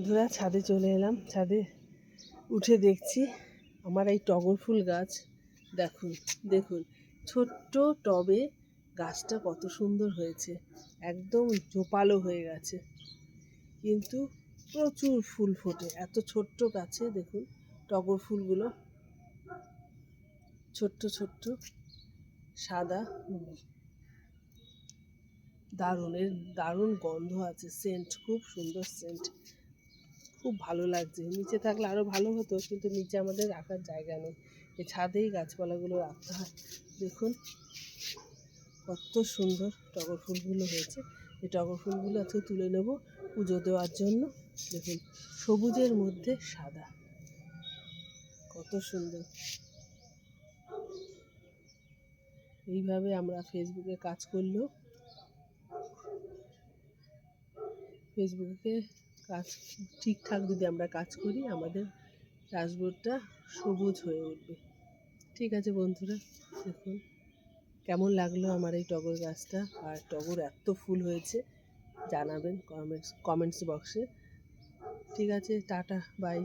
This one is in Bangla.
বন্ধুরা, ছাদে চলে এলাম। ছাদে উঠে দেখছি আমার এই টগর ফুল গাছ। দেখুন দেখুন, ছোট্ট টবে গাছটা কত সুন্দর হয়েছে, একদম জোপালো হয়ে গেছে, কিন্তু প্রচুর ফুল ফোটে এত ছোট্ট গাছে। দেখুন টগর ফুলগুলো ছোট্ট ছোট্ট, সাদা, দারুণ গন্ধ আছে, সেন্ট খুব সুন্দর সেন্ট, খুব ভালো লাগছে। নিচে থাকলে আরও ভালো হতো, কিন্তু নিচে আমাদের রাখার জায়গা নেই, এই ছাদেই গাছপালাগুলো রাখতে হয়। দেখুন কত সুন্দর টগর ফুলগুলো হয়েছে। এই টগর ফুলগুলো আজকে তুলে নেব পুজো দেওয়ার জন্য। দেখুন সবুজের মধ্যে সাদা, কত সুন্দর। এইভাবে আমরা ফেসবুকে কাজ করলেও, ফেসবুকে কাজ ঠিকঠাক যদি আমরা কাজ করি, আমাদের ড্যাশবোর্ডটা সবুজ হয়ে উঠবে। ঠিক আছে বন্ধুরা, দেখুন কেমন লাগলো আমার এই টগর গাছটা। আর টগর এত ফুল হয়েছে জানাবেন কমেন্টস বক্সে। ঠিক আছে, টাটা, বাই।